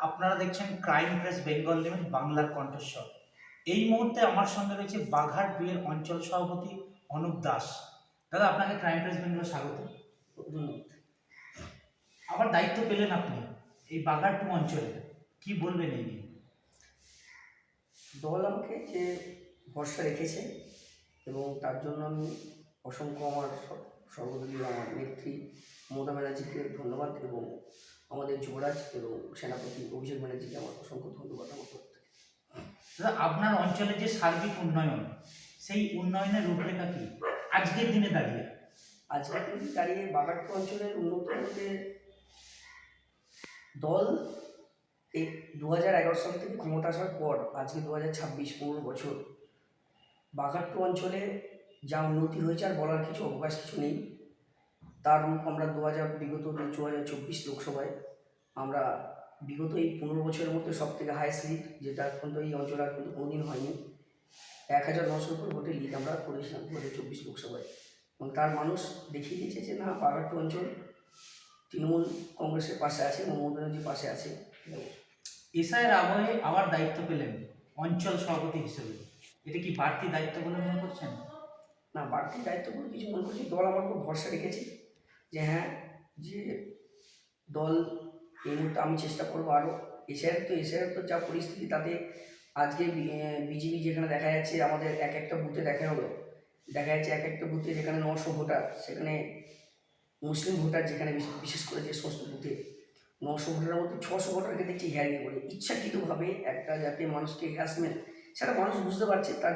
আপনারা দেখছেন crime press Bengal limited বাংলার কণ্ঠস্বর। এই মুহূর্তে আমার সঙ্গে রয়েছে বাঘাট দুইয়ের অঞ্চল সভাপতি অনুপ দাস। দাদা, আপনাকে ক্রাইম প্রেস বেঙ্গল স্বাগত। ধন্যবাদ। আবার দায়িত্ব পেলেন আপনি এই বাঘাট টু অঞ্চলে, কি বলবেন এই নিয়ে? দল আমাকে যে ভরসা রেখেছে এবং তার জন্য আমি অসংখ্য আমার সর্বদলীয় আমার নেত্রী মমতা ব্যানার্জিকে ধন্যবাদ এবং আমাদের যুবরাজ এবং সেনাপতি অভিষেক ব্যানার্জিকে আমার অসংখ্য ধন্যবাদ আমার তরফ থেকে। দাদা, আপনার অঞ্চলে যে সার্বিক উন্নয়ন, সেই উন্নয়নের রূপরেখা কি আজকের দিনে দাঁড়িয়ে? আজকের দিনে দাঁড়িয়ে বাঘাট অঞ্চলের উন্নত বলতে দল এই 2011 সাল থেকে ক্ষমতা আসার পর আজকে 2026 15 বছর বাঘাট অঞ্চলে যা উন্নতি হয়েছে আর বলার কিছু অবকাশ কিছু নেই। তার রূপ আমরা বিগত 2024 লোকসভায় আমরা বিগত এই 15 বছরের মধ্যে সব থেকে হাইয়েস্ট লিড, যেটা পর্যন্ত এই অঞ্চলে আর কিন্তু কোনোদিন হয়নি। 1900 উপর ভোটে লিড আমরা করেছিলাম 2024 লোকসভায় এবং তার মানুষ দেখিয়ে দিয়েছে যে না, বাঘাট অঞ্চল তৃণমূল কংগ্রেসের পাশে আছে, মমতা ব্যানার্জির পাশে আছে। এসআইয়ের আবহে আবার দায়িত্ব পেলেন অঞ্চল সভাপতি হিসেবে, এটা কি বাড়তি দায়িত্ব বলে মনে করছেন? না, বাড়তি দায়িত্ব বলে কিছু মনে করছি। দল আমার খুব ভরসা রেখেছে যে হ্যাঁ, যে দল এই মুহূর্তে আমি চেষ্টা করবো আরও। এসআইয়ের তো যা পরিস্থিতি, তাতে আজকে বিজেপি যেখানে দেখা যাচ্ছে আমাদের এক একটা বুথে দেখা যাচ্ছে এক একটা বুথে যেখানে 900 ভোটার, সেখানে মুসলিম ভোটার যেখানে বিশেষ করে যে সমস্ত বুথে 900 ভোটারের মধ্যে 600 ভোটারকে দেখছি হ্যারিয়ে করে ইচ্ছাকৃতভাবে একটা যাতে মানুষকে হ্যারাসমেন্ট, সেটা মানুষ বুঝতে পারছে, তার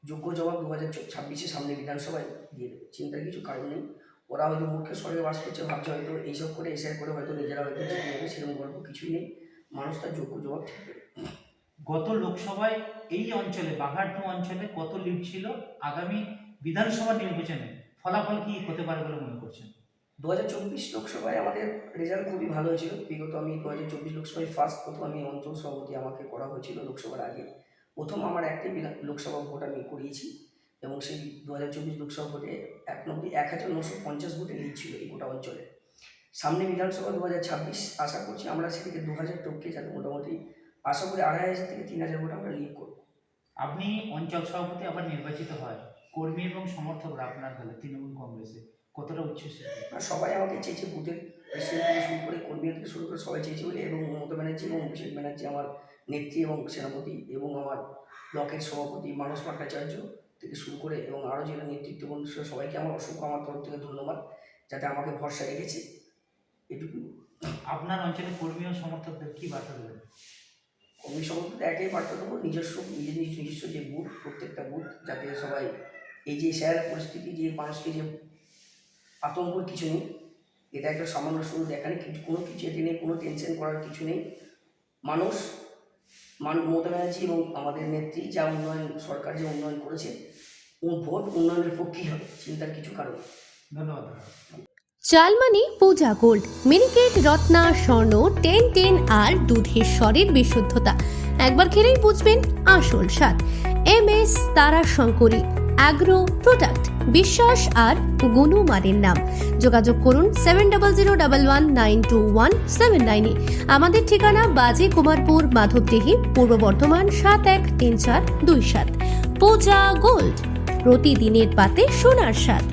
যোগ্য জবাব 2026 সামনে বিধানসভায় দিয়ে দেবে। চিন্তার কিছু কারণ নেই। ওরা হয়তো মুখ্য স্বর্গে বাস করছে, ভাবছে হয়তো এইসব করে এসআই করে হয়তো নিজেরা হয়তো জিতে যাবে, সেরকম গল্প কিছুই নেই। মানুষ তার যোগ্য জবাব ঠিক দেবে। গত লোকসভায় এই অঞ্চলে বাঘাট টু অঞ্চলে কত লিড ছিল? আগামী বিধানসভা নির্বাচনে ফলাফল কি হতে পারে বলে মনে করছেন? 2024 লোকসভায় আমাদের রেজাল্ট খুবই ভালো হয়েছিল। বিগত আমি 2024 লোকসভায় প্রথম আমি অঞ্চল সভাপতি আমাকে করা হয়েছিল লোকসভার আগে। প্রথম আমার একটাই লোকসভা ভোট আমি করিয়েছি এবং সেই 2024 লোকসভা ভোটে এখন অব্দি 1950 ভোটে লিড ছিল এই গোটা অঞ্চলে। সামনে বিধানসভা 2026 আশা করছি আমরা সেদিকে 2000 টপকে যাতে মোটামুটি আশা করি 2500 থেকে 3000 ভোট আমরা লিড করব। আপনি অঞ্চল সভাপতি আবার নির্বাচিত হয়, কর্মী এবং সমর্থকরা আপনার দলে তৃণমূল কংগ্রেসে কতটা উচ্ছ্বসিত? সবাই আমাকে চেয়েছে, বুথের প্রেসিডেন্ট থেকে শুরু করে কর্মী থেকে শুরু করে সবাই চেয়েছে বলে, এবং মমতা ব্যানার্জি এবং অভিষেক ব্যানার্জি আমার নেত্রী এবং সেনাপতি এবং আমার ব্লকের সভাপতি মানস ভট্টাচার্য থেকে শুরু করে এবং আরও যারা নেতৃত্ববৃন্দ সবাইকে আমার অসংখ্য আমার তরফ থেকে ধন্যবাদ, যাতে আমাকে ভরসা রেখেছে। এটুকু। আপনার অঞ্চলে কর্মী ও সমর্থকদের কি বার্তা দেবেন? কর্মী সমর্থকদের একই বার্তা দেবো, নিজস্ব যে বুথ, প্রত্যেকটা বুথ যাতে সবাই এই যে শেয়ার পরিস্থিতি, যে মানুষকে যে আতঙ্কর কিছু নেই, এটা একটা সামান্য শুরু দেখানি, কোনো কিছু এটি নেই, কোনো টেনশন করার কিছু নেই। মানুষ মমতা ব্যানার্জি এবং আমাদের নেত্রী যা উন্নয়ন, সরকার যে উন্নয়ন করেছে, ভোট উন্নয়নের পক্ষেই হবে, চিন্তার কিছু কারণ। ধন্যবাদ। চালমানি পূজা গোল্ড, মিনিকেট, রত্না, স্বর্ণ 1010 আর দুধের স্বরের বিশুদ্ধতা একবার খেলেই বুঝবেন আসল স্বাদ। MS তারাশঙ্করী অ্যাগ্রো প্রোডাক্ট, বিশ্বাস আর গুণমানের নাম। যোগাযোগ করুন 7001192179 এ। আমাদের ঠিকানা বাজে কুমারপুর, মাধবদেহি, পূর্ব বর্ধমান 713427। পূজা গোল্ড, প্রতিদিনের পাতে সোনার স্বাদ।